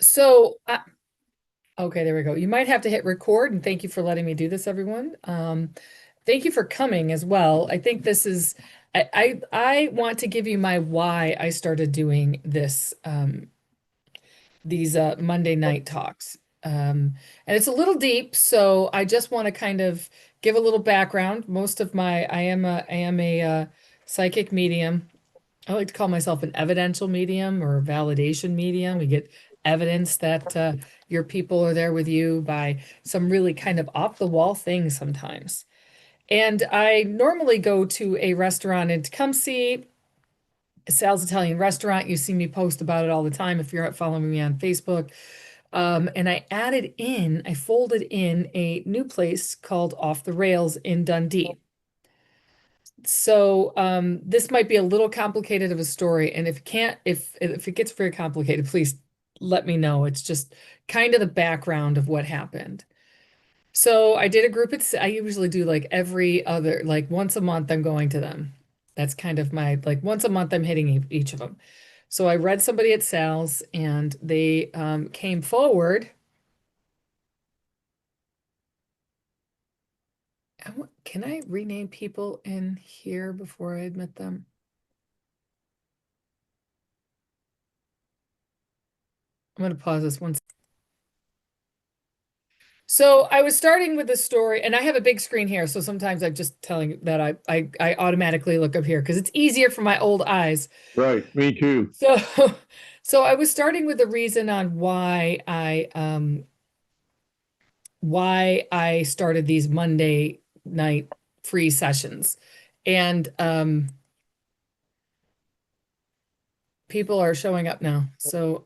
So, okay, there we go. You might have to hit record, and thank you for letting me do this, everyone. Thank you for coming as well. I think this is, I want to give you my why I started doing this, these Monday night talks. And it's a little deep, so I just want to kind of give a little background. I am a psychic medium. I like to call myself an evidential medium or a validation medium. We get evidence that your people are there with you by some really kind of off the wall things sometimes. And I normally go to a restaurant in Tecumseh, Sal's Italian restaurant. You see me post about it all the time if you're following me on Facebook. And I folded in a new place called Off the Rails in Dundee. So this might be a little complicated of a story, and if it gets very complicated, please let me know. It's just kind of the background of what happened. So I did a group I usually do like every other, like once a month I'm going to them. That's kind of my, like once a month I'm hitting each of them. So I read somebody at Sal's and they came forward. Can I rename people in here before I admit them? I'm going to pause this one. So I was starting with this story, and I have a big screen here, so sometimes I'm just telling that I automatically look up here because it's easier for my old eyes. Right, me too. So so I was starting with the reason on why I started these Monday night free sessions. And people are showing up now. So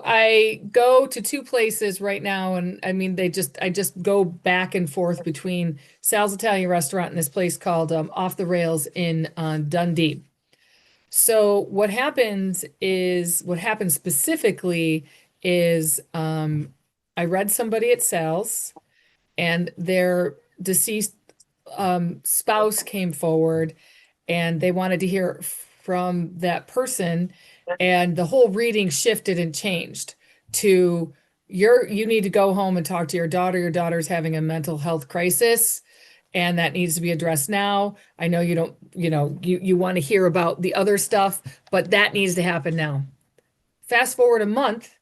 I go to two places right now, and I mean I just go back and forth between Sal's Italian Restaurant and this place called Off the Rails in Dundee. So what happens specifically is I read somebody at Sal's, and their deceased spouse came forward and they wanted to hear from that person, and the whole reading shifted and changed to you need to go home and talk to your daughter. Your daughter's having a mental health crisis and that needs to be addressed now. I know you don't, you want to hear about the other stuff, but that needs to happen now. Fast forward a month,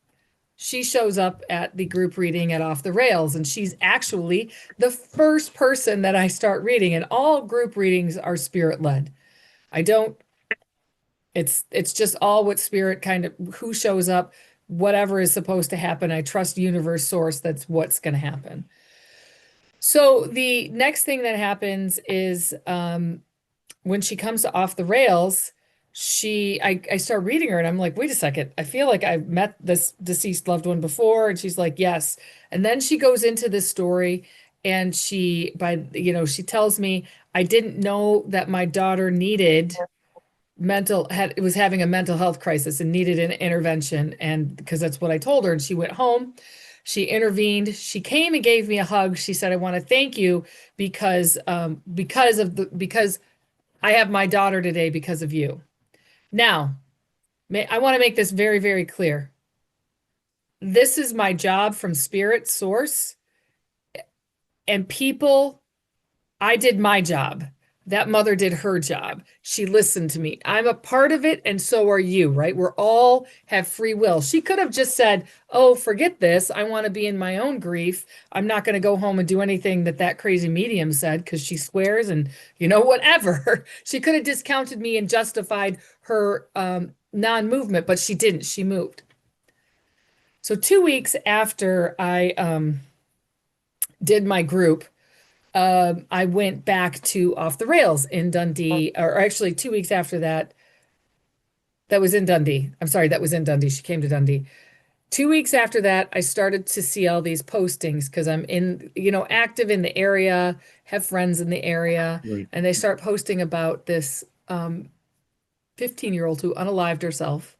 she shows up at the group reading at Off the Rails, and she's actually the first person that I start reading. And all group readings are spirit led. I don't, it's just all what spirit kind of who shows up, whatever is supposed to happen. I trust universe source, that's what's going to happen. So the next thing that happens is when she comes to Off the Rails, I start reading her and I'm like, wait a second, I feel like I've met this deceased loved one before. And she's like, yes. And then she goes into this story, and she tells me, I didn't know that my daughter needed was having a mental health crisis and needed an intervention. And because that's what I told her. And she went home, she intervened, she came and gave me a hug. She said, I want to thank you because I have my daughter today because of you. Now, I want to make this very, very clear. This is my job from Spirit Source, and people, I did my job. That mother did her job. She listened to me. I'm a part of it, and so are you, right? We're all have free will. She could have just said, oh, forget this. I want to be in my own grief. I'm not going to go home and do anything that crazy medium said because she swears and, whatever. She could have discounted me and justified her non-movement, but she didn't. She moved. So 2 weeks after I did my group, I went back to Off the Rails in Dundee, or actually 2 weeks after that, that was in Dundee. I'm sorry, that was in Dundee. She came to Dundee. 2 weeks after that, I started to see all these postings because I'm active in the area, have friends in the area, Right. and they start posting about this 15-year-old who unalived herself.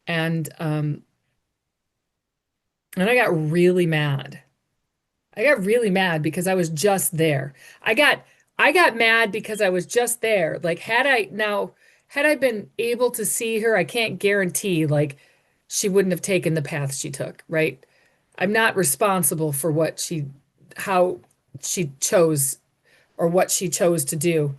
And I got really mad. I got really mad because I was just there. I got mad because I was just there. Like had I been able to see her, I can't guarantee like she wouldn't have taken the path she took, right? I'm not responsible for how she chose or what she chose to do.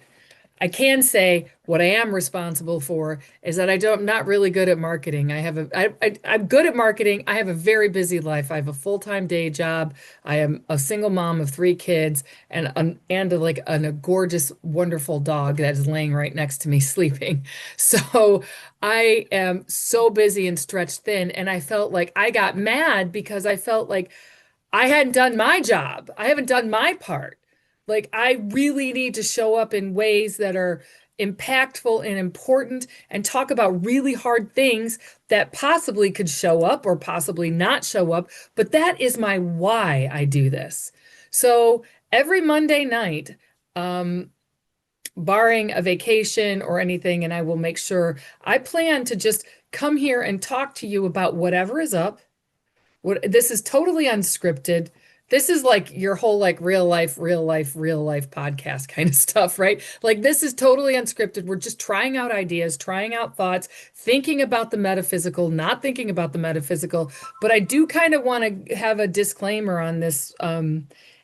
I can say what I am responsible for is that I'm not really good at marketing. I'm good at marketing. I have a very busy life. I have a full-time day job. I am a single mom of three kids and a gorgeous, wonderful dog that is laying right next to me sleeping. So I am so busy and stretched thin. And I felt like I got mad because I felt like I hadn't done my job. I haven't done my part. Like, I really need to show up in ways that are impactful and important and talk about really hard things that possibly could show up or possibly not show up. But that is my why I do this. So every Monday night, um, barring a vacation or anything, and I will make sure I plan to just come here and talk to you about whatever is up. This is totally unscripted. This is like your whole like real life podcast kind of stuff, right? Like this is totally unscripted. We're just trying out ideas, trying out thoughts, thinking about the metaphysical, not thinking about the metaphysical. But I do kind of want to have a disclaimer on this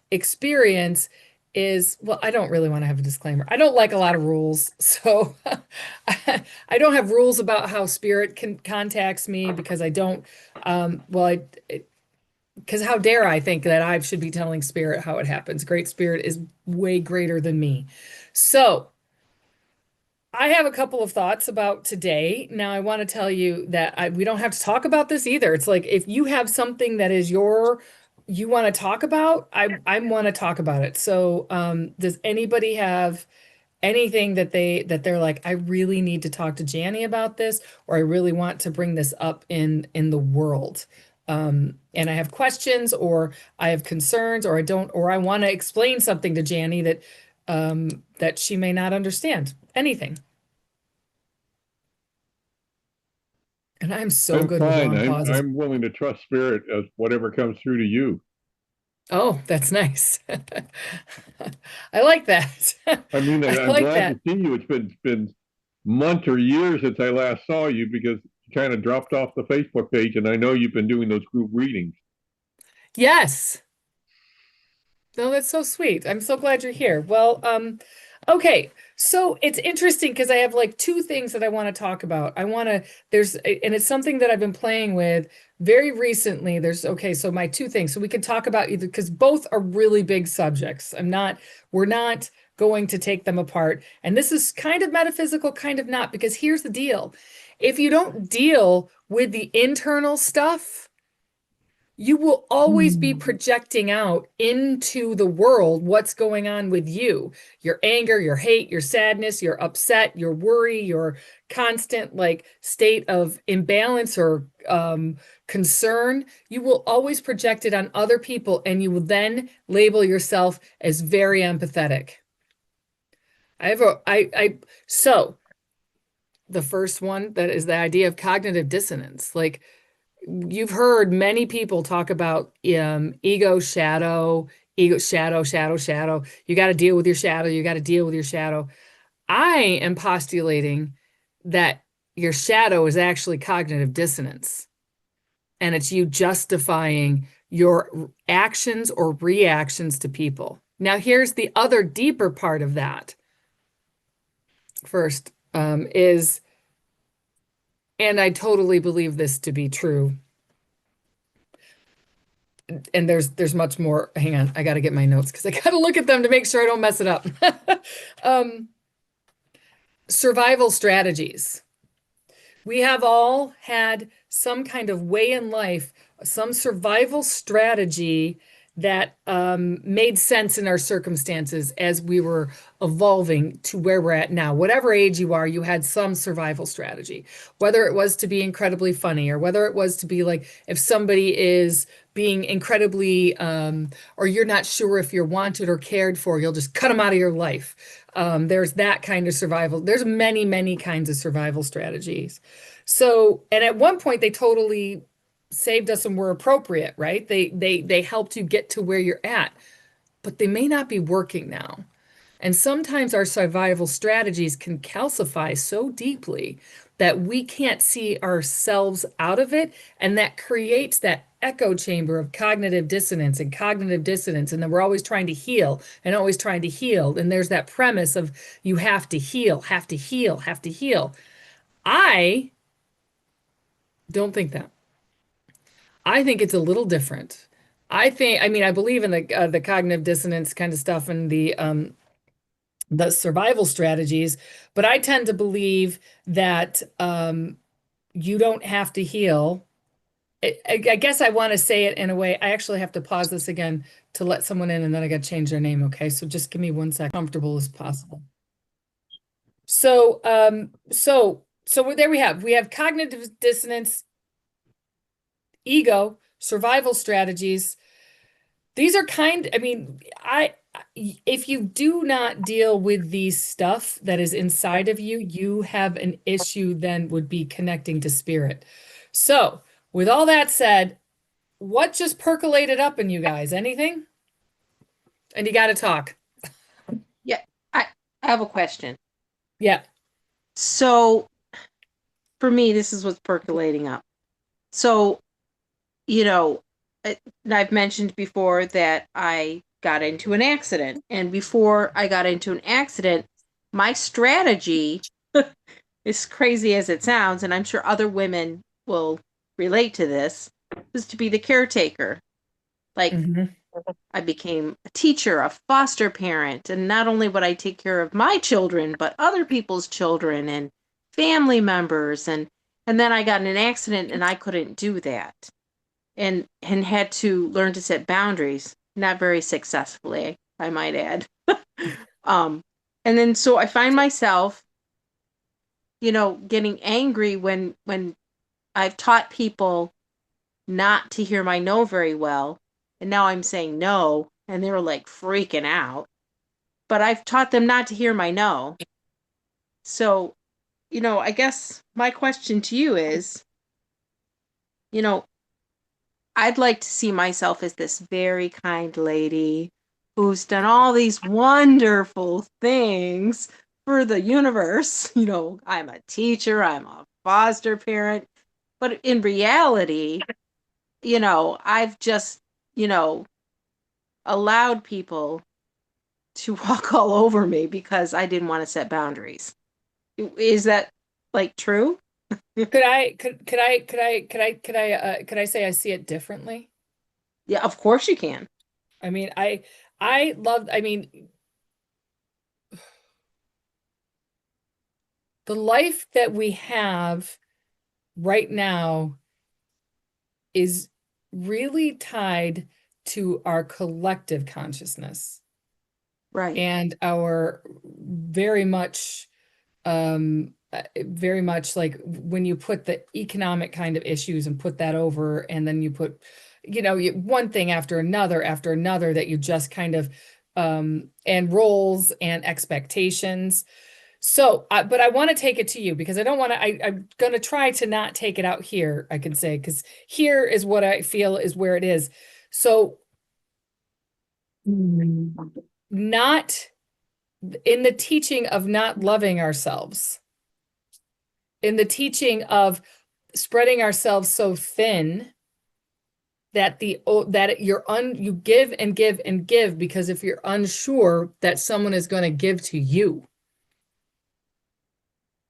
experience is, well, I don't really want to have a disclaimer. I don't like a lot of rules. So I don't have rules about how spirit contacts me because I don't, well, because how dare I think that I should be telling spirit how it happens? Great spirit is way greater than me. So I have a couple of thoughts about today. Now, I want to tell you that we don't have to talk about this either. It's like if you have something that is you want to talk about, I want to talk about it. So, does anybody have anything that they're like, I really need to talk to Janny about this, or I really want to bring this up in the world? And I have questions, or I have concerns, or I don't, or I want to explain something to Janny that she may not understand. Anything. And I'm so I'm good with fine. long I'm pauses. I'm willing to trust spirit as whatever comes through to you. Oh, that's nice. I like that. I mean, I I'm like glad that. to see you. It's been months or years since I last saw you because you kind of dropped off the Facebook page, and I know you've been doing those group readings. Yes. No, that's so sweet. I'm so glad you're here. Well, okay. So it's interesting because I have like two things that I want to talk about. And it's something that I've been playing with very recently. Okay, so my two things. So we can talk about either because both are really big subjects. We're not going to take them apart. And this is kind of metaphysical, kind of not, because here's the deal. If you don't deal with the internal stuff, you will always be projecting out into the world what's going on with you. Your anger, your hate, your sadness, your upset, your worry, your constant like state of imbalance or concern. You will always project it on other people, and you will then label yourself as very empathetic. I have a I so the first one, that is the idea of cognitive dissonance. Like, you've heard many people talk about ego shadow. You got to deal with your shadow. You got to deal with your shadow. I am postulating that your shadow is actually cognitive dissonance, and it's you justifying your actions or reactions to people. Now, here's the other deeper part of that. First, and I totally believe this to be true, and there's much more. Hang on, I got to get my notes because I got to look at them to make sure I don't mess it up. um, Survival strategies. We have all had some kind of way in life, some survival strategy that made sense in our circumstances as we were evolving to where we're at now. Whatever age you are, you had some survival strategy, whether it was to be incredibly funny or whether it was to be like if somebody is being incredibly, or you're not sure if you're wanted or cared for, you'll just cut them out of your life. There's that kind of survival. There's many, many kinds of survival strategies. So, and at one point they totally saved us and were appropriate, right? They helped you get to where you're at, but they may not be working now. And sometimes our survival strategies can calcify so deeply that we can't see ourselves out of it. And that creates that echo chamber of cognitive dissonance and cognitive dissonance. And then we're always trying to heal and always trying to heal. And there's that premise of you have to heal, have to heal, have to heal. I don't think that. I think it's a little different. I mean, I believe in the cognitive dissonance kind of stuff and the survival strategies, but I tend to believe that you don't have to heal. I guess I want to say it in a way. I actually have to pause this again to let someone in, and then I got to change their name. Okay, so just give me 1 second, comfortable as possible. So there we have cognitive dissonance, ego, survival strategies. These are I mean, if you do not deal with these stuff that is inside of you, you have an issue then would be connecting to spirit. So, with all that said, what just percolated up in you guys? Anything? And you got to talk. Yeah, I have a question. Yeah. So for me, this is what's percolating up. So, you know, and I've mentioned before that I got into an accident. And before I got into an accident, my strategy, as crazy as it sounds, and I'm sure other women will relate to this, was to be the caretaker. Like, Hmm. I became a teacher, a foster parent, and not only would I take care of my children, but other people's children and family members. And then I got in an accident and I couldn't do that. And had to learn to set boundaries, not very successfully, I might add. Um and then so I find myself, getting angry when I've taught people not to hear my no very well, and now I'm saying no, and they were like freaking out. But I've taught them not to hear my no. So, I guess my question to you is, you know, I'd like to see myself as this very kind lady who's done all these wonderful things for the universe. I'm a teacher, I'm a foster parent, but in reality, I've just, you know, allowed people to walk all over me because I didn't want to set boundaries. Is that like true? Could I say I see it differently? Yeah, of course you can. I mean, I mean, the life that we have right now is really tied to our collective consciousness Right. and our very much like when you put the economic kind of issues and put that over, and then you put, one thing after another that you just kind of, and roles and expectations. So, but I want to take it to you because I don't want to, I'm going to try to not take it out here, I can say, because here is what I feel is where it is. So, not in the teaching of not loving ourselves, in the teaching of spreading ourselves so thin that you give and give and give, because if you're unsure that someone is going to give to you,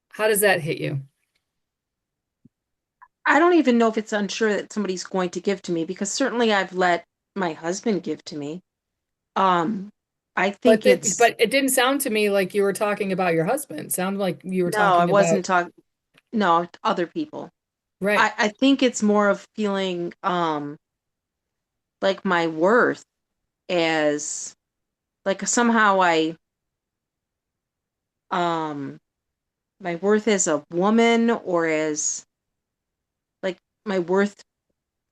how does that hit you? I don't even know if it's unsure that somebody's going to give to me because certainly I've let my husband give to me. Um, I But think it's it didn't sound to me like you were talking about your husband. It sounded like you were no, I talking about wasn't talking, no, other people. right. I think it's more of feeling like my worth as like somehow I um my worth as a woman or as like my worth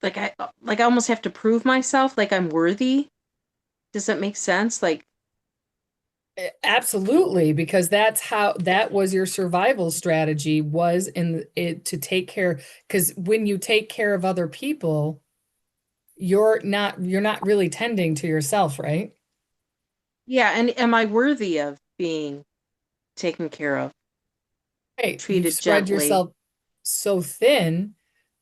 like I almost have to prove myself like I'm worthy. Does that make sense? Like Absolutely, because that was your survival strategy was in it to take care, because when you take care of other people, you're not really tending to yourself, right? yeah, and am I worthy of being taken care of? Right. You've treated spread gently. yourself so thin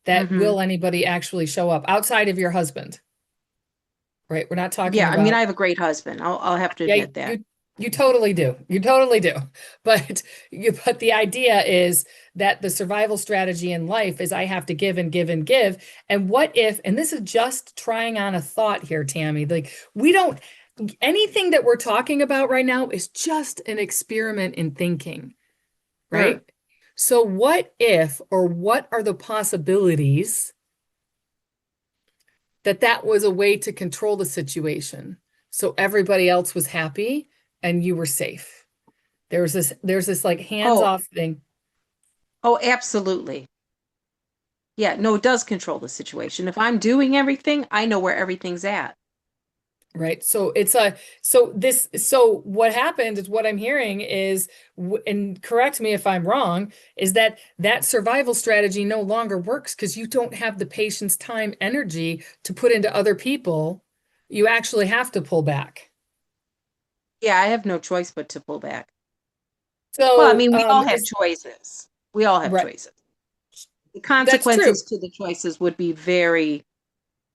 that Hmm. will anybody actually show up outside of your husband? Right. We're not talking Yeah, I mean, I about, have a great husband. I'll have to yeah, admit that. you totally do. You totally do. But the idea is that the survival strategy in life is I have to give and give and give. And what if, and this is just trying on a thought here, Tammy, like we don't, anything that we're talking about right now is just an experiment in thinking, Sure. right? So what if, or what are the possibilities that that was a way to control the situation so everybody else was happy and you were safe? There's this like Oh, hands-off thing. oh, absolutely. Yeah, no, it does control the situation. If I'm doing everything, I know where everything's at. Right. So it's a, so what happened is what I'm hearing is, and correct me if I'm wrong, is that that survival strategy no longer works because you don't have the patience, time, energy to put into other people. You actually have to pull back. Yeah, I have no choice but to pull back. Well, I So, mean, we all have is choices. We all have right. choices. The That's true. consequences to the choices would be very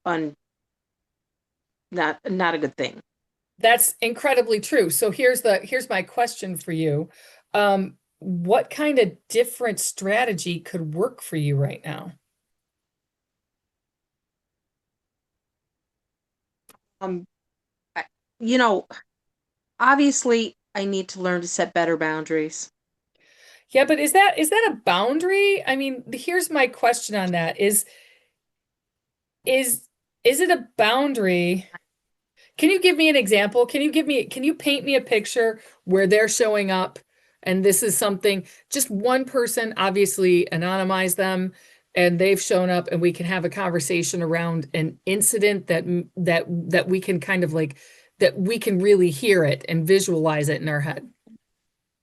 un not a good thing. That's incredibly true. So here's my question for you. What kind of different strategy could work for you right now? Um, I, you know, obviously, I need to learn to set better boundaries. Yeah, but is that a boundary? I mean, here's my question on that. Is is it a boundary? Can you give me an example? Can you paint me a picture where they're showing up and this is something, just one person, obviously anonymize them, and they've shown up and we can have a conversation around an incident that we can kind of like that we can really hear it and visualize it in our head.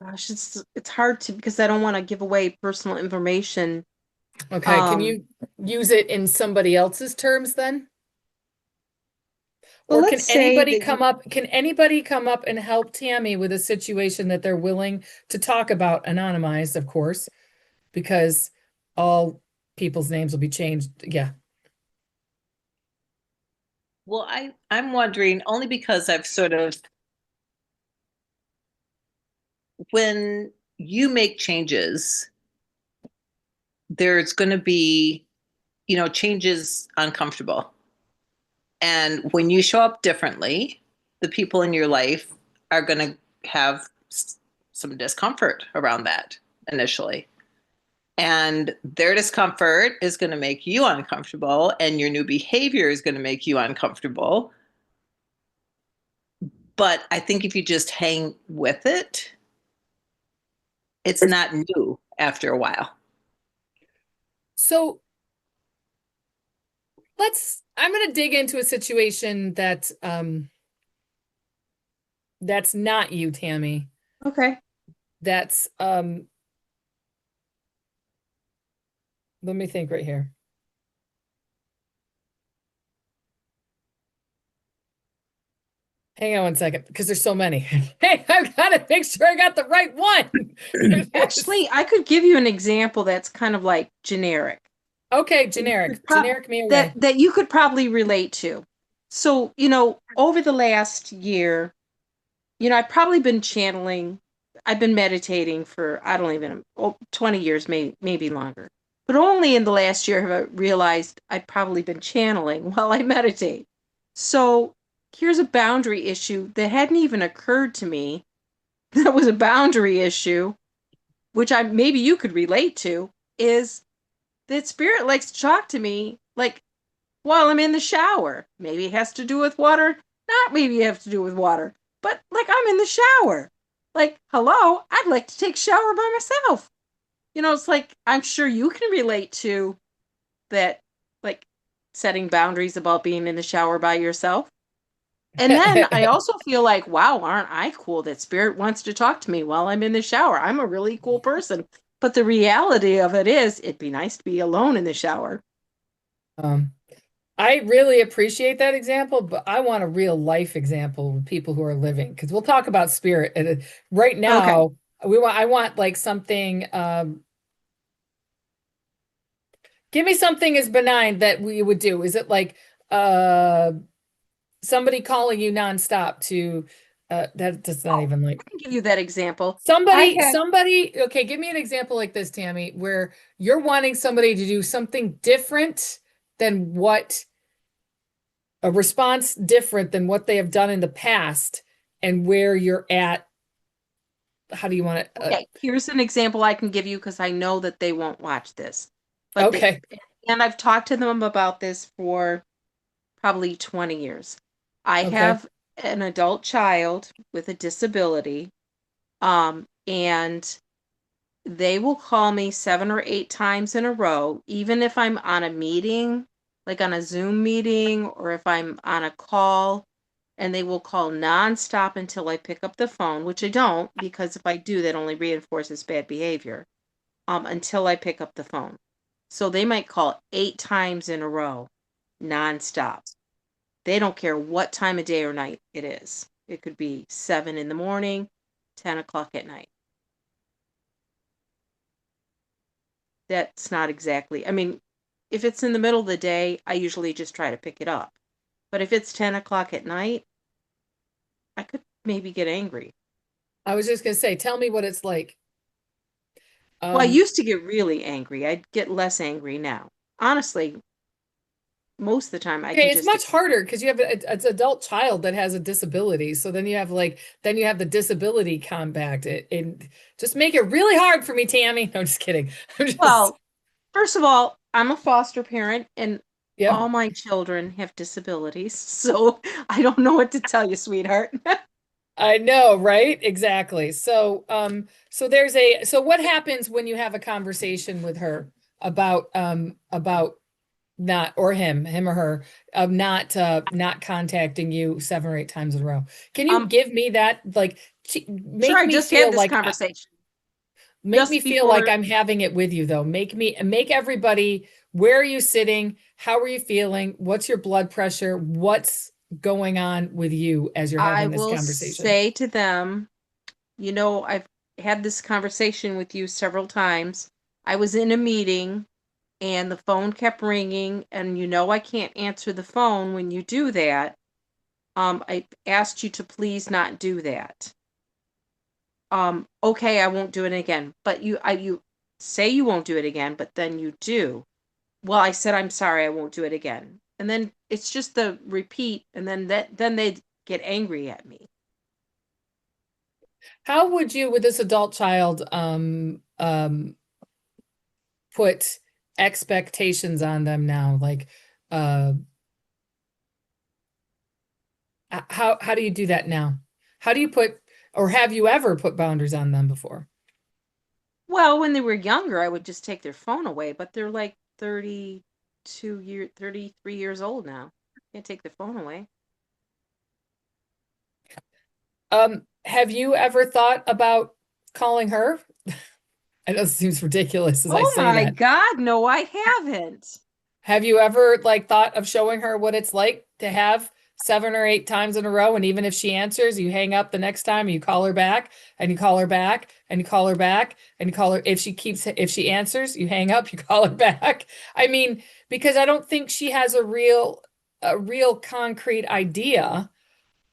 Gosh, it's hard to because I don't want to give away personal information. Okay, can Um, you use it in somebody else's terms then? well, Or let's say that you can anybody come up and help Tammy with a situation that they're willing to talk about, anonymized, of course, because all people's names will be changed. Yeah. Well, I'm wondering only because I've sort of, when you make changes, there's going to be, changes uncomfortable. And when you show up differently, the people in your life are going to have some discomfort around that initially. And their discomfort is going to make you uncomfortable, and your new behavior is going to make you uncomfortable. But I think if you just hang with it, it's not new after a while. So I'm going to dig into a situation that's not you, Tammy. okay. That's let me think right here. Hang on one second, because there's so many. Hey, I've got to make sure I got the right one. Actually, I could give you an example that's kind of like generic. Okay, that you could generic. prob- Generic me that away. that you could probably relate to. So, over the last year, I've probably been channeling, I've been meditating for I don't even 20 years, maybe longer. But only in the last year have I realized I've probably been channeling while I meditate. So, here's a boundary issue that hadn't even occurred to me that was a boundary issue, which I maybe you could relate to, is that spirit likes to talk to me like while I'm in the shower. Maybe it has to do with water. Not maybe it has to do with water, but like I'm in the shower. Like, hello, I'd like to take a shower by myself. It's like I'm sure you can relate to that, like setting boundaries about being in the shower by yourself. And then I also feel like, wow, aren't I cool that spirit wants to talk to me while I'm in the shower? I'm a really cool person. But the reality of it is, it'd be nice to be alone in the shower. Um, I really appreciate that example, but I want a real life example with people who are living because we'll talk about spirit. And right Okay. now, I want like something, give me something as benign that we would do. Is it like, uh, somebody calling you nonstop to, that's not Oh, even like, I can give you that example. somebody, okay, give me an example like this, Tammy, where you're wanting somebody to do something different than what a response different than what they have done in the past and where you're at. How do you want it? Okay, here's an example I can give you because I know that they won't watch this. But Okay. and I've talked to them about this for probably 20 years. I Okay. have an adult child with a disability, and they will call me 7 or 8 times in a row, even if I'm on a meeting, like on a Zoom meeting, or if I'm on a call, and they will call nonstop until I pick up the phone, which I don't, because if I do, that only reinforces bad behavior, until I pick up the phone. So they might call 8 times in a row, nonstop. They don't care what time of day or night it is. It could be 7 in the morning, 10 o'clock at night. That's not exactly, I mean, if it's in the middle of the day, I usually just try to pick it up. But if it's 10 o'clock at night, I could maybe get angry. I was just gonna say, tell me what it's like. Well, I Um, used to get really angry. I'd get less angry now. Honestly, most of the time I can okay, it's just, much harder because you have it's adult child that has a disability. So then you have like, then you have the disability compact. And just make it really hard for me, Tammy. No, I'm just kidding. I'm just, well, first of all, I'm a foster parent and yep. all my children have disabilities. So I don't know what to tell you, sweetheart. I know, right? Exactly. So, so what happens when you have a conversation with her about not, or him or her, of not contacting you 7 or 8 times in a row? Can you Um, give me that, like, sure, make I me just had feel this like, conversation make me just feel like before. I'm having it with you though. Make everybody, where are you sitting? How are you feeling? What's your blood pressure? What's going on with you as you're I having this will conversation? say to them, I've had this conversation with you several times. I was in a meeting and the phone kept ringing, and I can't answer the phone when you do that. I asked you to please not do that. Okay, I won't do it again. But you say you won't do it again, but then you do. Well, I said I'm sorry, I won't do it again. And then it's just the repeat, and then they get angry at me. How would you, with this adult child, put expectations on them now? Like, uh, how do you do that now? How do you put, or have you ever put boundaries on them before? Well, when they were younger, I would just take their phone away, but they're like 33 years old now. Can't take their phone away. Have you ever thought about calling her? I know it seems ridiculous as I Oh say my that. God, no, I haven't. Have you ever like thought of showing her what it's like to have 7 or 8 times in a row? And even if she answers, you hang up the next time, and you call her back, and you call her back, and you call her back, and you call her. If she answers, you hang up, you call her back. I mean, because I don't think she has a real concrete idea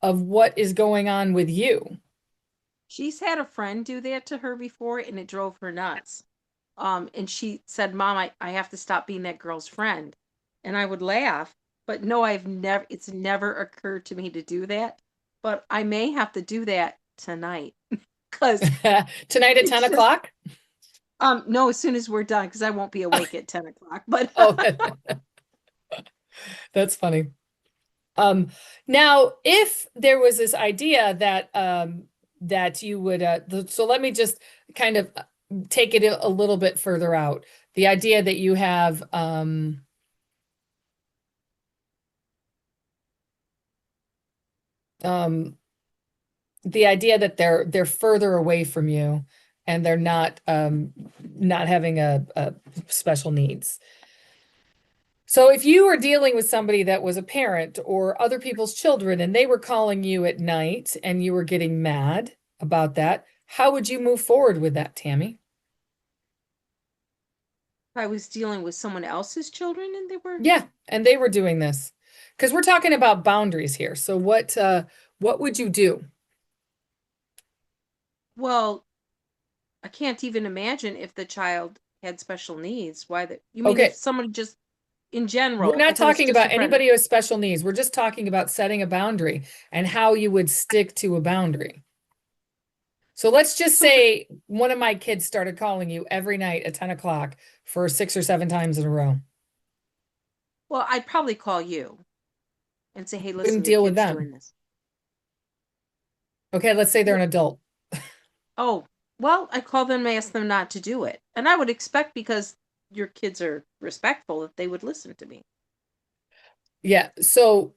of what is going on with you. She's had a friend do that to her before, and it drove her nuts. And she said, "Mom, I have to stop being that girl's friend." And I would laugh, but no, it's never occurred to me to do that. But I may have to do that tonight because Tonight at 10 it's just, o'clock? no, as soon as we're done, because I won't be awake at 10 o'clock. But Oh, that's funny. Now, if there was this idea that you would so let me just kind of take it a little bit further out. The idea that you have um the idea that they're further away from you and they're not having a special needs. So if you were dealing with somebody that was a parent or other people's children and they were calling you at night and you were getting mad about that, how would you move forward with that, Tammy? I was dealing with someone else's children and they were, Yeah, and they were doing this. Because we're talking about boundaries here. So what would you do? well, I can't even imagine if the child had special needs. You mean if Okay, somebody just in we're general, not if it was talking just a about friend? anybody who has special needs. We're just talking about setting a boundary and how you would stick to a boundary. So let's just So, say one of my kids started calling you every night at 10 o'clock for 6 or 7 times in a row. well, I'd probably call you and say, hey, listen, Wouldn't your deal with kid's doing them. this. Okay, let's say they're an adult. Oh, well, I call them and ask them not to do it. And I would expect because your kids are respectful that they would listen to me. Yeah. So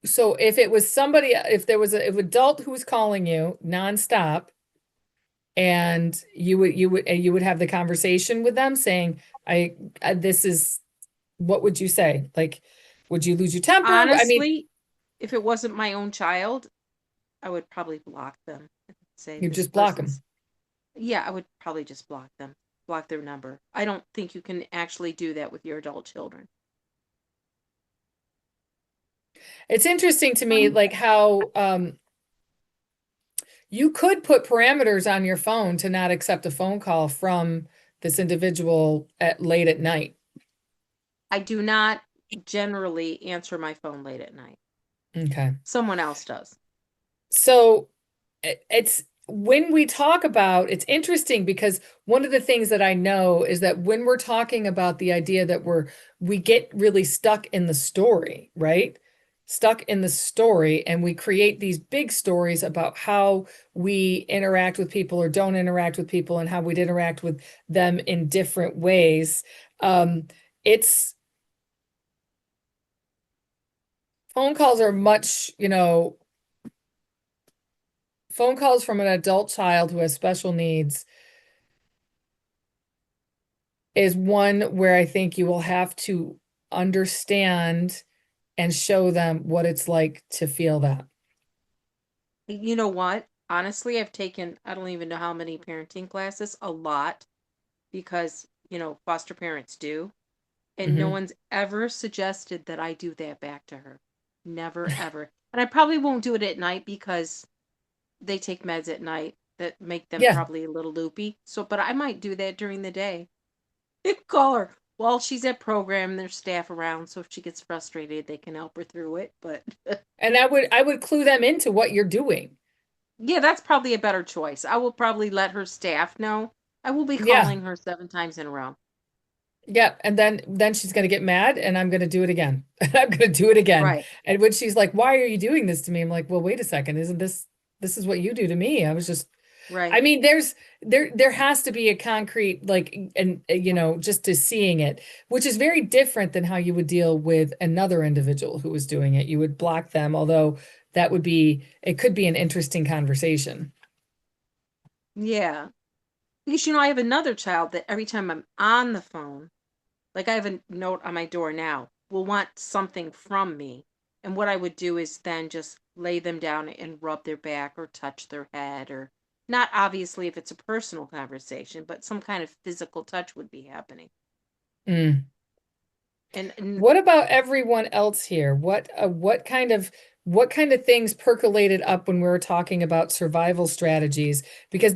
if it was somebody, if there was an adult who was calling you nonstop, and you would have the conversation with them saying, this is, what would you say? Like, would you lose your temper? I mean, Honestly, if it wasn't my own child, I would probably block them and say you this just block them. person's. Yeah, I would probably just block them, block their number. I don't think you can actually do that with your adult children. It's interesting to me, like how you could put parameters on your phone to not accept a phone call from this individual at late at night. I do not generally answer my phone late at night. Okay. Someone else does. So it's when we talk about, it's interesting because one of the things that I know is that when we're talking about the idea that we get really stuck in the story, right? Stuck in the story, and we create these big stories about how we interact with people or don't interact with people and how we'd interact with them in different ways. It's phone calls are much, phone calls from an adult child who has special needs is one where I think you will have to understand and show them what it's like to feel that. You know what? Honestly, I've taken, I don't even know how many parenting classes, a lot, because, foster parents do. And no Hmm. one's ever suggested that I do that back to her. Never, ever. And I probably won't do it at night because they take meds at night that make them Yeah. probably a little loopy. So, but I might do that during the day. Call her while she's at program. There's staff around, so if she gets frustrated, they can help her through it. But And I would clue them into what you're doing. yeah, that's probably a better choice. I will probably let her staff know. I will be Yeah. calling her 7 times in a row. Yeah. And then she's gonna get mad and I'm gonna do it again. And I'm gonna do it again. Right, And when she's like, why are you doing this to me? I'm like, well, wait a second, isn't this is what you do to me? I was just I right. mean, there has to be a concrete, like, and just to seeing it, which is very different than how you would deal with another individual who was doing it. You would block them, although it could be an interesting conversation. Yeah. Because, I have another child that every time I'm on the phone, like I have a note on my door now, will want something from me. And what I would do is then just lay them down and rub their back or touch their head, or not obviously if it's a personal conversation, but some kind of physical touch would be happening. Mm. And What about everyone else here? What kind of things percolated up when we were talking about survival strategies? Because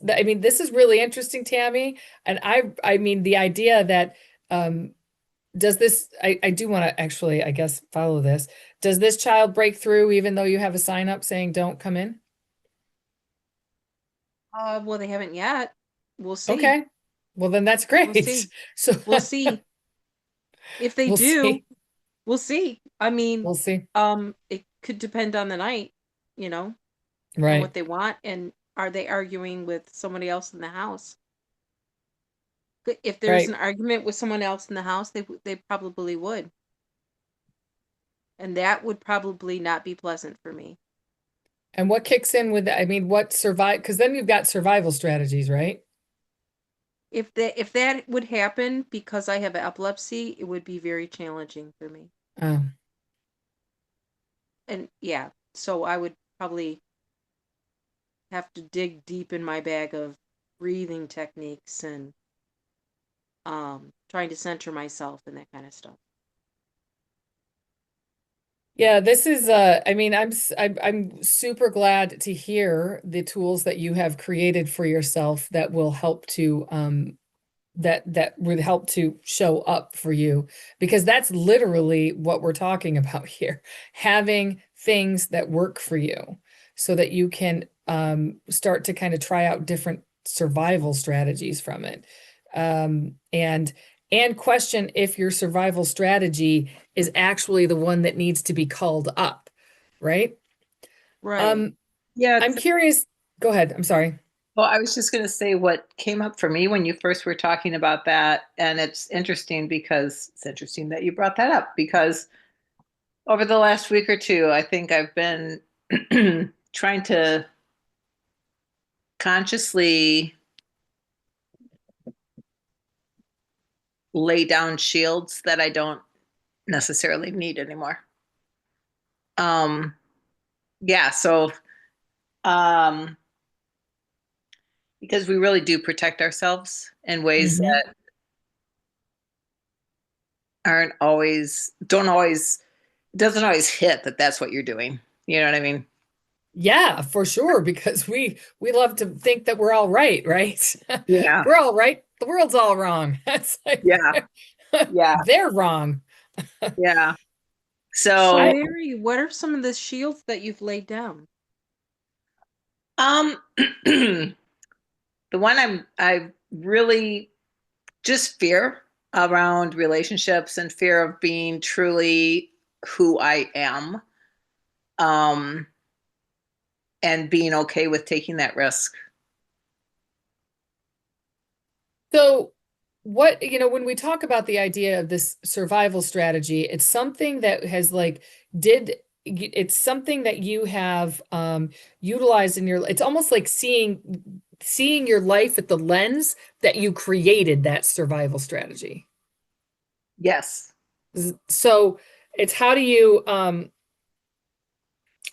I mean, this is really interesting, Tammy. And I mean, the idea that does this, I do want to actually, I guess, follow this. Does this child break through even though you have a sign up saying don't come in? well, they haven't yet. We'll see. Okay. Well, then that's We'll great. see. So We'll see. If they we'll do, see. we'll see. I mean, We'll see. it could depend on the night, you know, and Right. what they want, and are they arguing with somebody else in the house? If there's Right. an argument with someone else in the house, they probably would, and that would probably not be pleasant for me. And what kicks in with, I mean, because then you've got survival strategies, right? If that would happen because I have epilepsy, it would be very challenging for me. Oh, And yeah, so I would probably have to dig deep in my bag of breathing techniques and trying to center myself and that kind of stuff. Yeah, this is I mean, I'm super glad to hear the tools that you have created for yourself that will help to that would help to show up for you, because that's literally what we're talking about here. Having things that work for you so that you can start to kind of try out different survival strategies from it. And question if your survival strategy is actually the one that needs to be called up, right? Right. Yeah. I'm curious. Go ahead. I'm sorry. Well, I was just going to say what came up for me when you first were talking about that. And it's interesting that you brought that up, because over the last week or two, I think I've been trying to consciously lay down shields that I don't necessarily need anymore. Yeah, so um, because we really do protect ourselves in ways Mhm. that don't always, doesn't always hit that that's what you're doing. You know what I mean? Yeah, for sure, because we love to think that we're all right, right? Yeah, We're all right. The world's all wrong. That's like yeah, yeah, they're wrong. yeah. So, So, I Mary, what are some of the shields that you've laid down? um, the one I really just fear around relationships and fear of being truly who I am, um, and being okay with taking that risk. So what, when we talk about the idea of this survival strategy, it's something that has like it's something that you have utilized in your, it's almost like seeing your life at the lens that you created that survival strategy. Yes, So it's how do you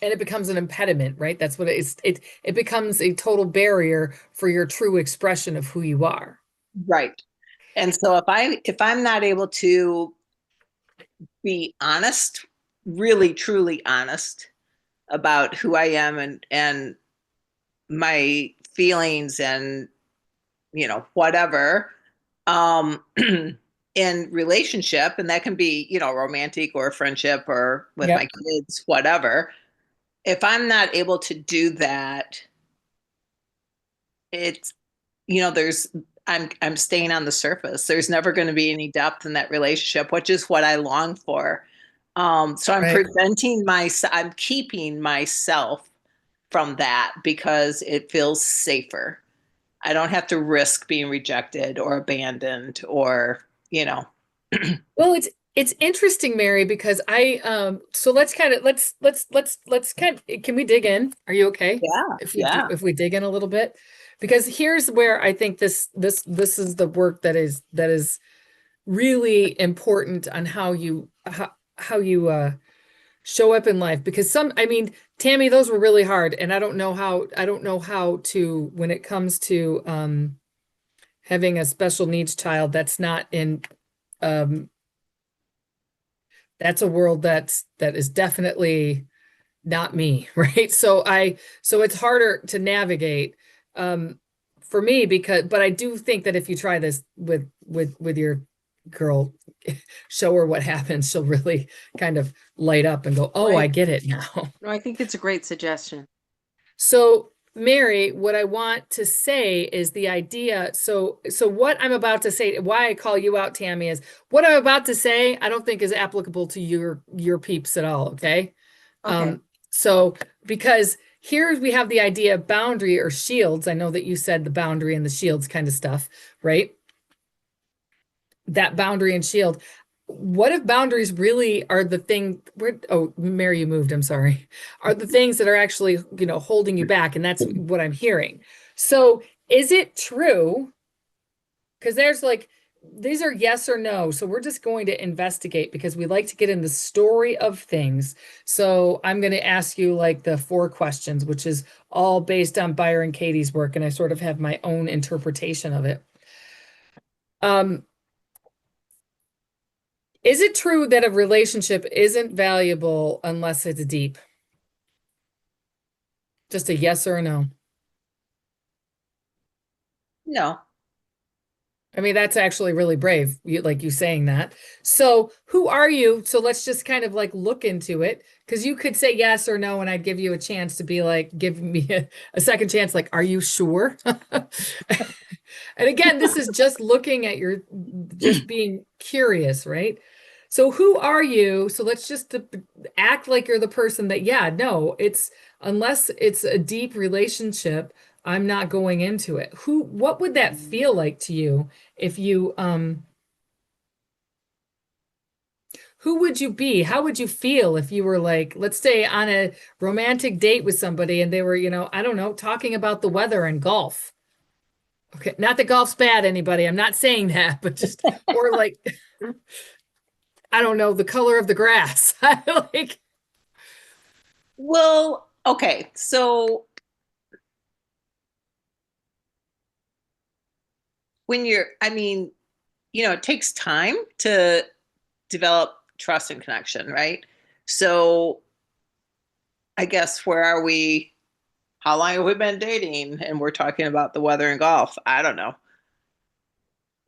and it becomes an impediment, right? That's what it is. It becomes a total barrier for your true expression of who you are. right. And so if I'm not able to be honest, really truly honest about who I am and my feelings and whatever, um in relationship, and that can be romantic or friendship or with my Yep. kids, whatever. If I'm not able to do that, it's there's I'm staying on the surface. There's never going to be any depth in that relationship, which is what I long for. So Right. I'm keeping myself from that because it feels safer. I don't have to risk being rejected or abandoned or, you know. Well, it's interesting, Mary, because so let's kind of let's kind of, can we dig in? Are you okay? Yeah, yeah. If we dig in a little bit? Because here's where I think this is the work that is really important on how you show up in life. Because I mean, Tammy, those were really hard, and I don't know how to, when it comes to having a special needs child that's not in um that's a world that is definitely not me, right? So it's harder to navigate for me, but I do think that if you try this with your girl, show her what happens, she'll really kind of light up and go, "Oh, I Right. get it now." No, I think it's a great suggestion. So, Mary, what I want to say is the idea. So what I'm about to say, why I call you out, Tammy, is what I'm about to say, I don't think is applicable to your peeps at all. Okay. Okay. So because here we have the idea of boundary or shields. I know that you said the boundary and the shields kind of stuff, right? That boundary and shield. What if boundaries really are the thing where, oh, Mary, you moved, I'm sorry, are the things that are actually, holding you back? And that's what I'm hearing. So is it true? Because there's like, these are yes or no. So we're just going to investigate because we like to get in the story of things. So I'm going to ask you like the 4 questions, which is all based on Byron Katie's work, and I sort of have my own interpretation of it. Is it true that a relationship isn't valuable unless it's deep? Just a yes or a no. No. I mean, that's actually really brave, like you saying that. So, who are you? So let's just kind of like look into it, because you could say yes or no, and I'd give you a chance to be like, give me a second chance. Like, are you sure? And again, this is just looking at your, just being curious, right? So, who are you? So let's just act like you're the person that, yeah, no, it's unless it's a deep relationship, I'm not going into it. What would that feel like to you? If you who would you be? How would you feel if you were like, let's say on a romantic date with somebody and they were, I don't know, talking about the weather and golf. Okay, not that golf's bad, anybody. I'm not saying that, but just or like I don't know, the color of the grass. Like Well, okay. So when I mean, it takes time to develop trust and connection, right? So I guess where are we? How long have we been dating? And we're talking about the weather and golf. I don't know.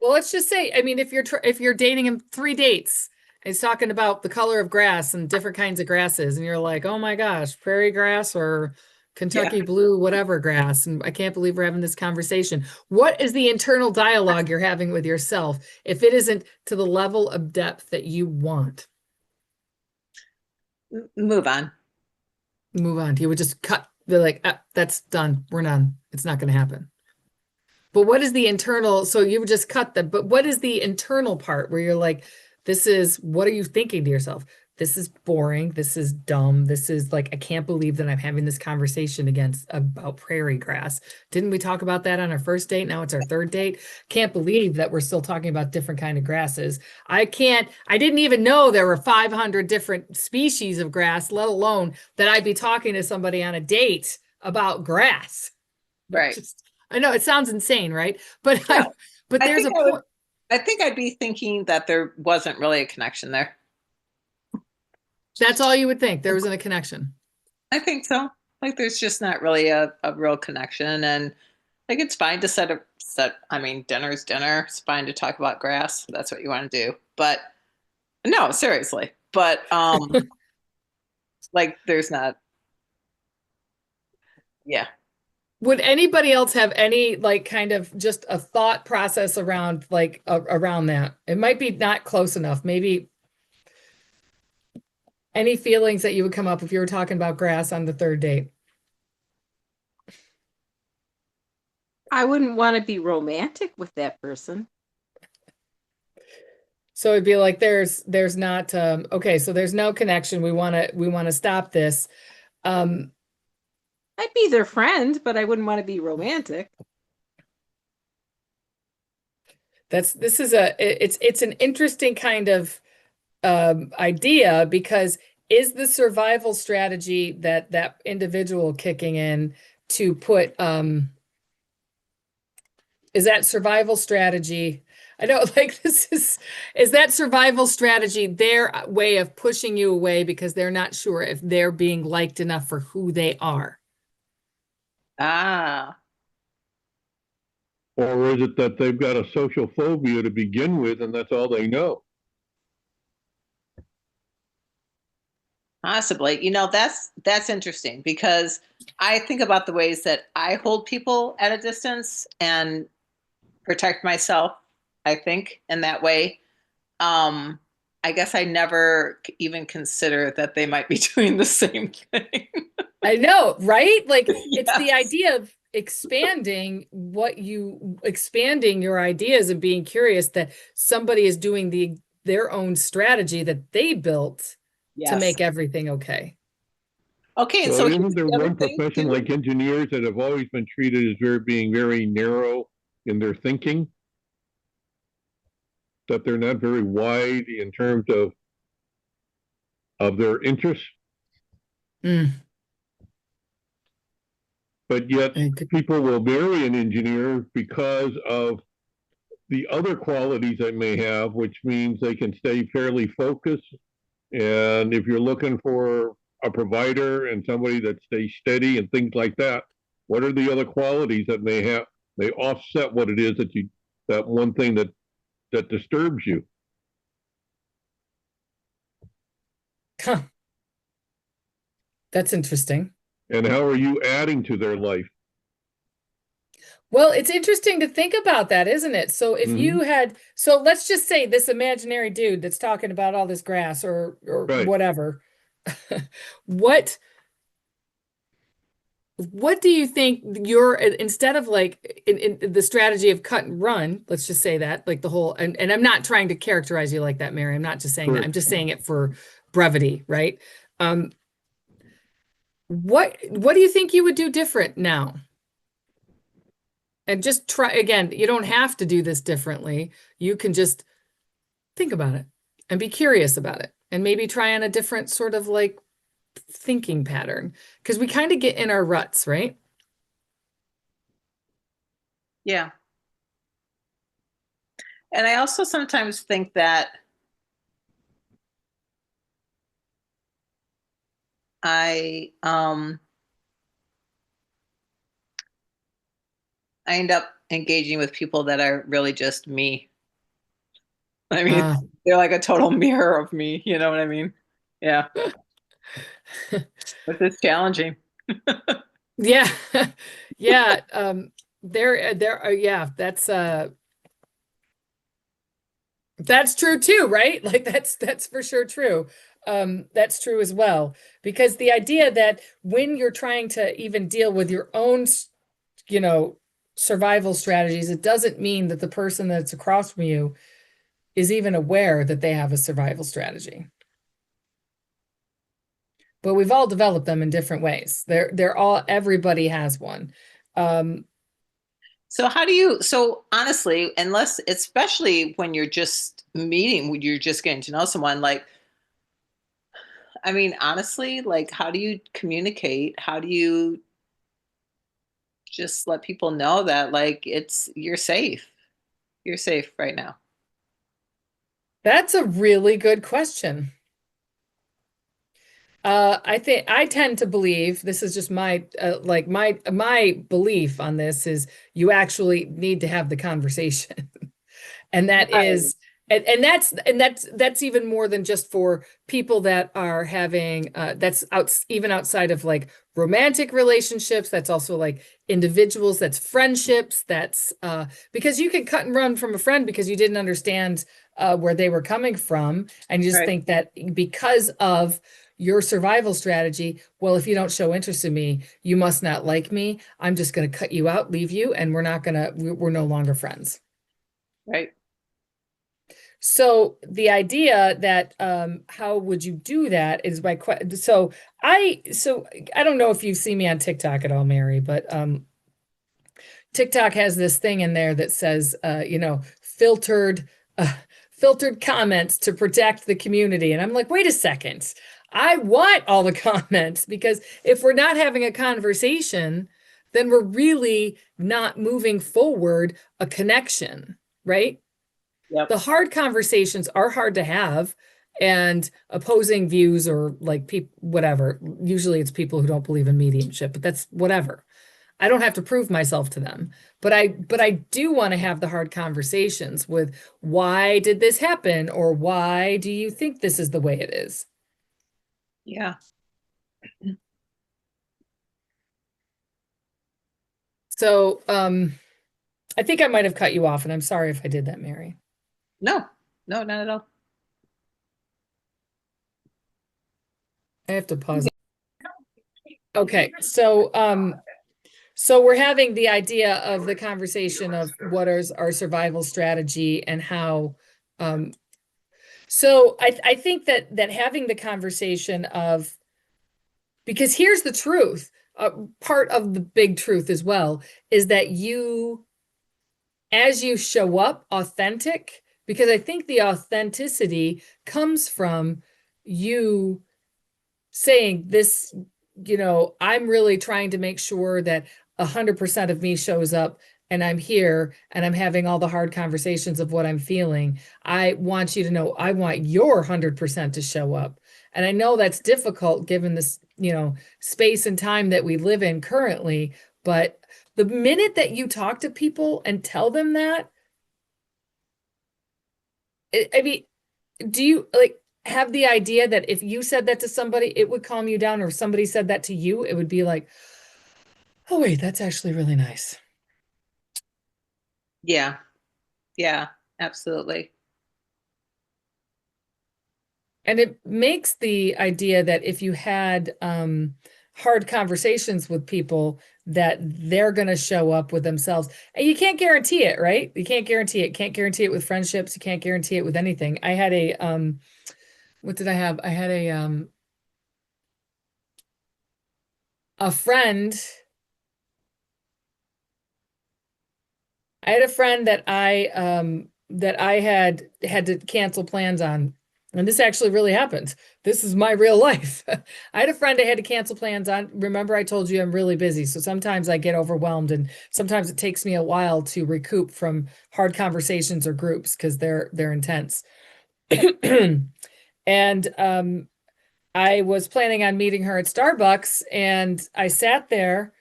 well, let's just say, I mean, if you're dating him 3 dates, and he's talking about the color of grass and different kinds of grasses, and you're like, oh my gosh, prairie grass or Yeah. Kentucky blue, whatever grass, and I can't believe we're having this conversation. What is the internal dialogue you're having with yourself if it isn't to the level of depth that you want? Move on. Move on. You would just cut. They're like, ah, that's done. We're done. It's not going to happen. But what is the internal? So you would just cut them. But what is the internal part where you're like, what are you thinking to yourself? This is boring. This is dumb. This is like, I can't believe that I'm having this conversation about prairie grass. Didn't we talk about that on our first date? Now it's our third date. Can't believe that we're still talking about different kind of grasses. I didn't even know there were 500 different species of grass, let alone that I'd be talking to somebody on a date about grass. Right. I know it sounds insane, right? But Yeah. but I there's a think I would, point. I think I'd be thinking that there wasn't really a connection there. That's all you would think. There wasn't a connection. I think so. Like there's just not really a real connection. And like it's fine to I mean, dinner's dinner. It's fine to talk about grass. That's what you want to do. But no, seriously. But like there's not, yeah. Would anybody else have any like kind of just a thought process around around that? It might be not close enough. Maybe any feelings that you would come up if you were talking about grass on the third date? I wouldn't want to be romantic with that person. So it'd be like there's not okay, so there's no connection. We want to stop this. I'd be their friend, but I wouldn't want to be romantic. It's an interesting kind of idea, because is the survival strategy that individual kicking in to put is that survival strategy? I know, like is that survival strategy their way of pushing you away because they're not sure if they're being liked enough for who they are? Ah, Or is it that they've got a social phobia to begin with and that's all they know? possibly. That's interesting because I think about the ways that I hold people at a distance and protect myself, I think, in that way. Um, I guess I never even consider that they might be doing the same thing. I know, right? Like it's the Yes. idea of expanding your ideas and being curious that somebody is doing their own strategy that they built to Yes. make everything okay. Okay, and So so here's isn't there the other one thing profession too. like engineers that have always been treated as being very narrow in their thinking? that they're not very wide in terms of their interests, Mm, but yet good. people will marry an engineer because of the other qualities they may have, which means they can stay fairly focused. And if you're looking for a provider and somebody that stays steady and things like that, what are the other qualities that they offset what it is that one thing that disturbs you? Huh, that's interesting. And how are you adding to their life? Well, it's interesting to think about that, isn't it? So if you Mhm. had, so let's just say this imaginary dude that's talking about all this grass or Right. whatever. What what do you think your instead of like in the strategy of cut and run, let's just say that, like the whole and I'm not trying to characterize you like that, Mary. I'm not just saying that. I'm Correct. just saying it for brevity, right? Um, what do you think you would do different now? And just try again, you don't have to do this differently. You can just think about it and be curious about it and maybe try on a different sort of like thinking pattern because we kind of get in our ruts, right? Yeah. And I also sometimes think that I I end up engaging with people that are really just me. I mean, Uh, they're like a total mirror of me, you know what I mean? Yeah. But it's challenging. yeah. Yeah. There are, yeah, that's true too, right? Like that's for sure true. That's true as well. Because the idea that when you're trying to even deal with your own, you know, survival strategies, it doesn't mean that the person that's across from you is even aware that they have a survival strategy. But we've all developed them in different ways. They're all everybody has one. Um, So so honestly, unless, especially when you're just meeting, when you're just getting to know someone, like, I mean, honestly, like, how do you communicate? How do you just let people know that, like, you're safe? You're safe right now. that's a really good question. I think I tend to believe this is just my like my belief on this is you actually need to have the conversation. And that Right. is that's even more than just for people that are having that's even outside of like romantic relationships, that's also like individuals, that's friendships, that's because you can cut and run from a friend because you didn't understand where they were coming from and you just Right. think that because of your survival strategy, well, if you don't show interest in me, you must not like me. I'm just going to cut you out, leave you, and we're no longer friends. Right. So the idea that how would you do that is by so I don't know if you've seen me on TikTok at all, Mary, but TikTok has this thing in there that says uh, filtered comments to protect the community, and I'm like, wait a second, I want all the comments because if we're not having a conversation, then we're really not moving forward a connection, right? Yep. The hard conversations are hard to have and opposing views or like people whatever, usually it's people who don't believe in mediumship, but that's whatever. I don't have to prove myself to them, but I do want to have the hard conversations with why did this happen or why do you think this is the way it is. Yeah. So I think I might have cut you off and I'm sorry if I did that, Mary. No, no, not at all. I have to pause. Okay, so we're having the idea of the conversation of what is our survival strategy and how so I think that having the conversation of because here's the truth, part of the big truth as well is that you as you show up authentic because I think the authenticity comes from you saying this, I'm really trying to make sure that 100% of me shows up and I'm here and I'm having all the hard conversations of what I'm feeling. I want you to know I want your 100% to show up. And I know that's difficult given this, space and time that we live in currently, but the minute that you talk to people and tell them that, I mean, do you like have the idea that if you said that to somebody, it would calm you down, or if somebody said that to you, it would be like, oh, wait, that's actually really nice. Yeah. Yeah, absolutely. And it makes the idea that if you had hard conversations with people, that they're going to show up with themselves. And you can't guarantee it, right? You can't guarantee it. Can't guarantee it with friendships. You can't guarantee it with anything. I had a what did I have? I had a friend. I had a friend that I had to cancel plans on. And this actually really happened. This is my real life. I had a friend I had to cancel plans on. Remember, I told you I'm really busy. So sometimes I get overwhelmed, and sometimes it takes me a while to recoup from hard conversations or groups because they're intense. And I was planning on meeting her at Starbucks, and I sat there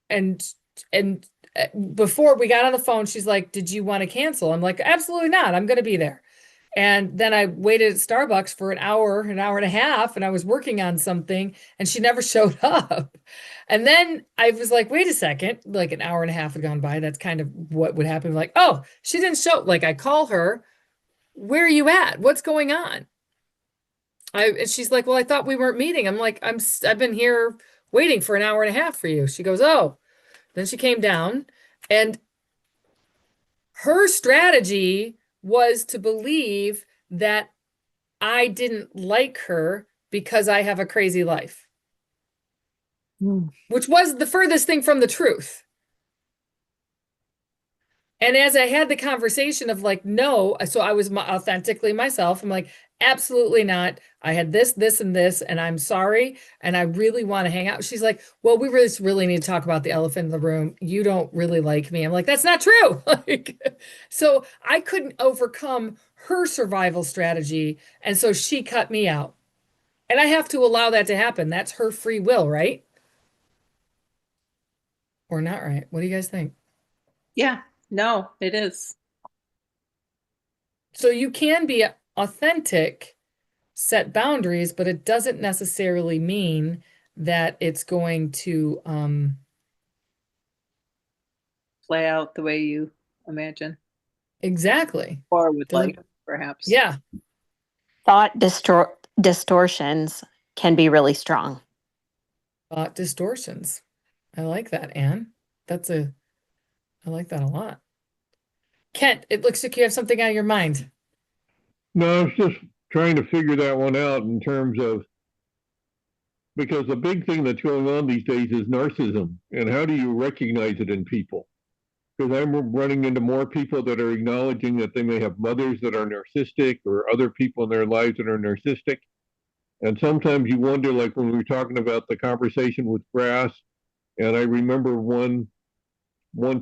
and and before we got on the phone, she's like, "Did you want to cancel?" I'm like, "Absolutely not. I'm going to be there." And then I waited at Starbucks for an hour and a half, and I was working on something, and she never showed up. And then I was like, "Wait a second!" Like an hour and a half had gone by. That's kind of what would happen. Like, oh, she didn't show. Like I call her, "Where are you at? What's going on?" And she's like, "Well, I thought we weren't meeting." I'm like, I've been here waiting for an hour and a half for you." She goes, "Oh." Then she came down, and her strategy was to believe that I didn't like her because I have a crazy life, which was the furthest thing from the truth. And as I had the conversation of like, no, so I was authentically myself. I'm like, absolutely not. I had this, this, and this, and I'm sorry. And I really want to hang out. She's like, well, we really need to talk about the elephant in the room. You don't really like me. I'm like, that's not true. Like, so I couldn't overcome her survival strategy. And so she cut me out. And I have to allow that to happen. That's her free will, right? Or not, right? What do you guys think? Yeah. No, it is. So you can be authentic, set boundaries, but it doesn't necessarily mean that it's going to Play out the way you imagine exactly. or would Doesn't like, perhaps. yeah. Thought distortions can be really strong. Thought distortions. I like that, Anne. I like that a lot. Kent, it looks like you have something on your mind. No, I was just trying to figure that one out in terms of, because the big thing that's going on these days is narcissism. And how do you recognize it in people? Because I'm running into more people that are acknowledging that they may have mothers that are narcissistic or other people in their lives that are narcissistic. And sometimes you wonder, like when we were talking about the conversation with grass, and I remember one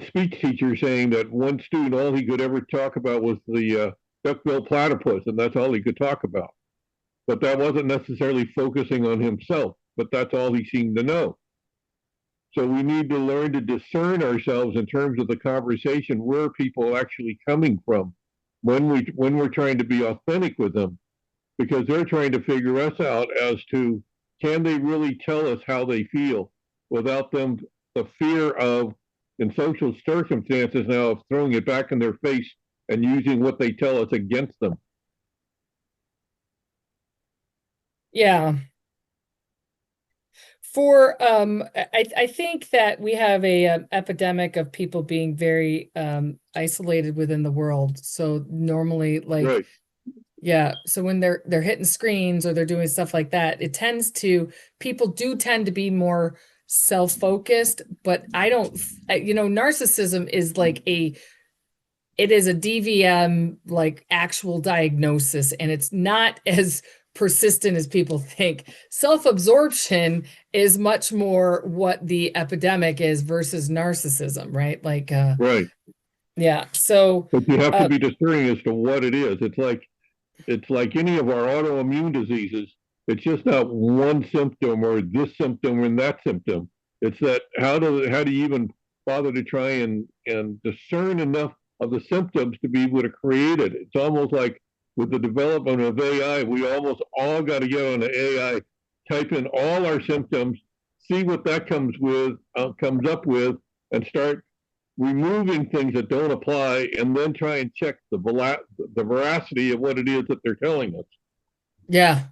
speech teacher saying that one student, all he could ever talk about was the duck-billed platypus, and that's all he could talk about. But that wasn't necessarily focusing on himself, but that's all he seemed to know. So we need to learn to discern ourselves in terms of the conversation, where people are actually coming from when we're trying to be authentic with them, because they're trying to figure us out as to, can they really tell us how they feel without them the fear of, in social circumstances now, of throwing it back in their face and using what they tell us against them. Yeah. For I think that we have a epidemic of people being very isolated within the world. So normally, like, Right. yeah, so when they're hitting screens or they're doing stuff like that, people do tend to be more self-focused, but I don't, narcissism is like it is a DVM, like actual diagnosis, and it's not as persistent as people think. Self-absorption is much more what the epidemic is versus narcissism, right? Like, Right. yeah. So, But you have to uh, be discerning as to what it is. It's like any of our autoimmune diseases. It's just not one symptom or this symptom and that symptom. It's that how do you even bother to try and discern enough of the symptoms to be able to create it? It's almost like with the development of AI, we almost all got to get on the AI, type in all our symptoms, see what that comes up with, and start removing things that don't apply, and then try and check the veracity of what it is that they're telling us. yeah.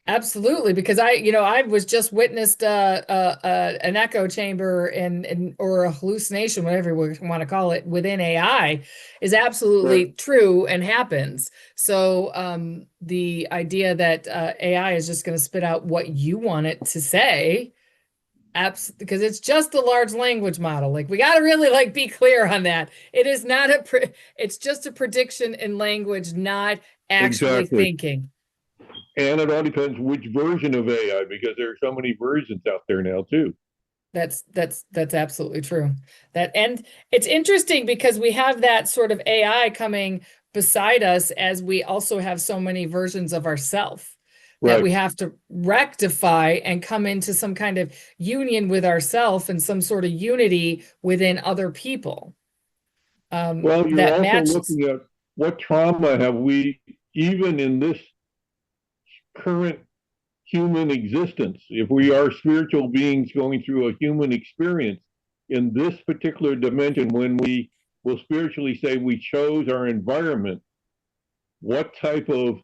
Absolutely, because I was just witnessed an echo chamber and or a hallucination, whatever we want to call it, within AI is absolutely Right. true and happens. So the idea that AI is just going to spit out what you want it to say, because it's just a large language model. Like we got to really like be clear on that. It is not it's just a prediction in language, not actually Exactly. thinking. And it all depends which version of AI, because there are so many versions out there now too. That's absolutely true. That and it's interesting because we have that sort of AI coming beside us as we also have so many versions of ourself that Right. we have to rectify and come into some kind of union with ourself and some sort of unity within other people Well, you're that also matches. looking at what trauma have we, even in this current human existence, if we are spiritual beings going through a human experience in this particular dimension, when we will spiritually say we chose our environment, what type of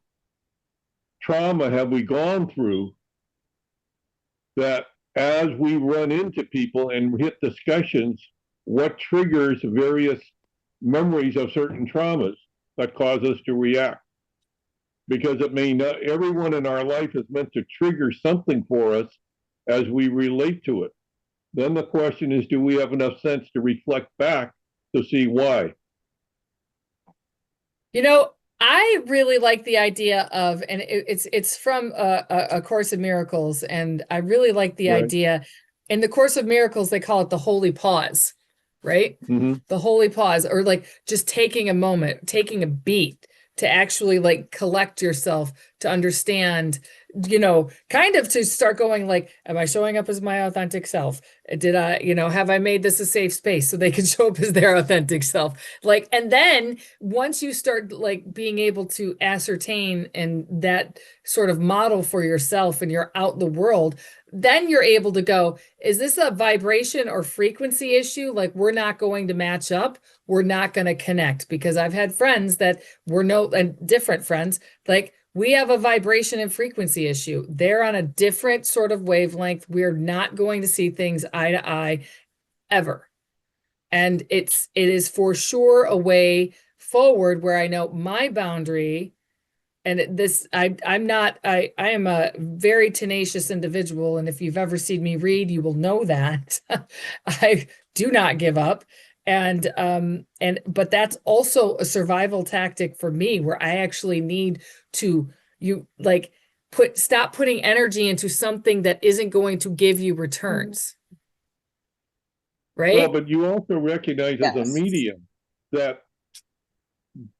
trauma have we gone through that as we run into people and hit discussions, what triggers various memories of certain traumas that cause us to react? Because it may not, everyone in our life is meant to trigger something for us as we relate to it. Then the question is, do we have enough sense to reflect back to see why? You know, I really like the idea of, and it's from a Course of Miracles, and I really like the Right. idea. In the Course of Miracles, they call it the holy pause, right? Mm-hmm. The holy pause, or like just taking a moment, taking a beat to actually like collect yourself to understand, kind of to start going like, am I showing up as my authentic self? Did I, have I made this a safe space so they can show up as their authentic self? Like, and then once you start like being able to ascertain and that sort of model for yourself and you're out in the world, then you're able to go, is this a vibration or frequency issue? Like, we're not going to match up. We're not going to connect, because I've had friends that were and different friends, like, we have a vibration and frequency issue. They're on a different sort of wavelength. We're not going to see things eye to eye ever. And it is for sure a way forward where I know my boundary. And I am a very tenacious individual. And if you've ever seen me read, you will know that I do not give up. But that's also a survival tactic for me, where I actually need to, stop putting energy into something that isn't going to give you returns. Well, Right? but you also recognize as a Yes. medium that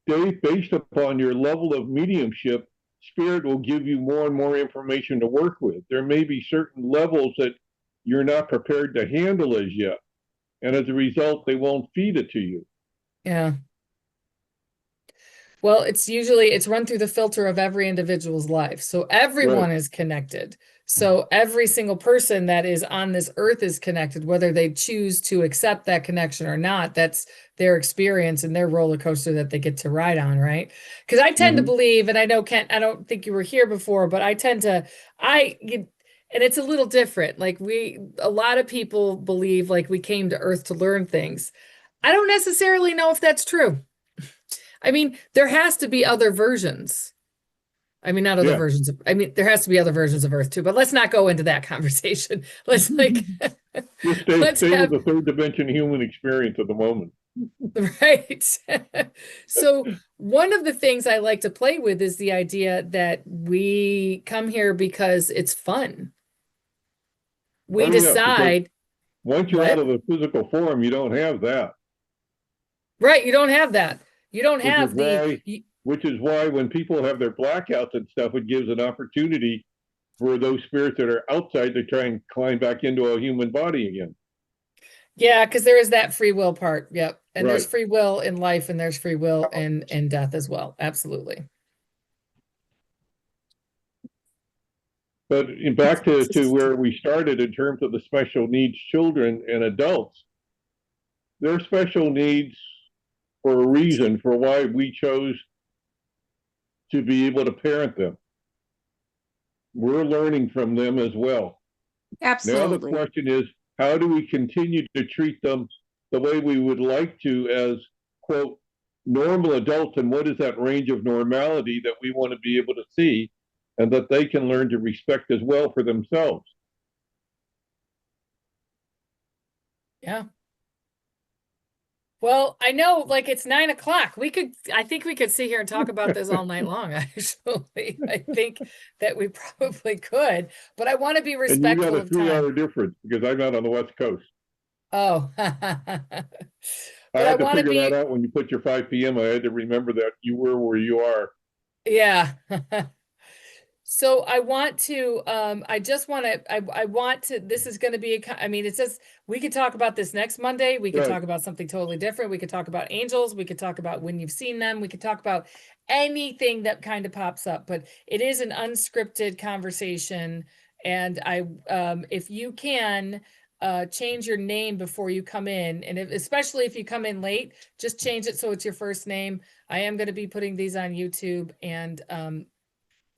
based upon your level of mediumship, spirit will give you more and more information to work with. There may be certain levels that you're not prepared to handle as yet. And as a result, they won't feed it to you. Yeah. Well, it's run through the filter of every individual's life. So Right. everyone is connected. So every single person that is on this earth is connected, whether they choose to accept that connection or not. That's their experience and their roller coaster that they get to ride on, right? Because I tend to Mm-hmm. believe, and I know Kent, I don't think you were here before, but and it's a little different. Like a lot of people believe like we came to earth to learn things. I don't necessarily know if that's true. I mean, there has to be other versions. I mean, not other Yeah. versions of, I mean, there has to be other versions of Earth too, but let's not go into that conversation. Let's like, Just let's stay with have, the third dimension human experience at the moment. Right. So one of the things I like to play with is the idea that we come here because it's fun. We Oh, yeah, because decide, once you're what? out of the physical form, you don't have that. Right, you don't have that. You don't Which is have the why, which is why when people have their blackouts and stuff, it gives an opportunity for those spirits that are outside to try and climb back into a human body again. yeah, because there is that free will part. Yep. And there's Right. free will in life and there's free will in death as well. Absolutely. But back to where we started in terms of the special needs children and adults, their special needs for a reason for why we chose to be able to parent them. We're learning from them as well. Now the Absolutely. question is, how do we continue to treat them the way we would like to as, quote, normal adults, and what is that range of normality that we want to be able to see and that they can learn to respect as well for themselves? Yeah. Well, I know like it's 9 o'clock. I think we could sit here and talk about this all night long, actually. I think that we probably could, but I want to be And you got respectful a of 3 hour time. difference because I'm not on the West Coast. Oh. I But I had to want to figure that be, out when you put your 5 p.m. I had to remember that you were where you are. yeah. So I want to, I just want to, I want to, this is going to be, I mean, it says we could talk about this next Monday. We could Right. talk about something totally different. We could talk about angels. We could talk about when you've seen them. We could talk about anything that kind of pops up, but it is an unscripted conversation. And if you can, change your name before you come in, and especially if you come in late, just change it so it's your first name. I am going to be putting these on YouTube, and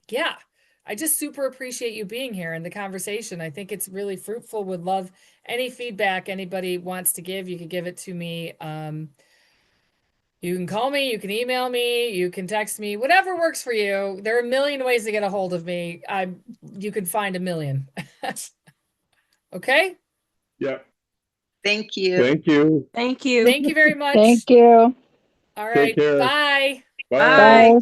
yeah, I just super appreciate you being here and the conversation. I think it's really fruitful. Would love any feedback anybody wants to give. You can give it to me. You can call me, you can email me, you can text me, whatever works for you. There are a million ways to get a hold of me. You can find a million. Okay? Yeah. Thank you. Thank you. Thank you. Thank you very much. Thank you. All Take right. care. Bye. Bye. Bye. Bye.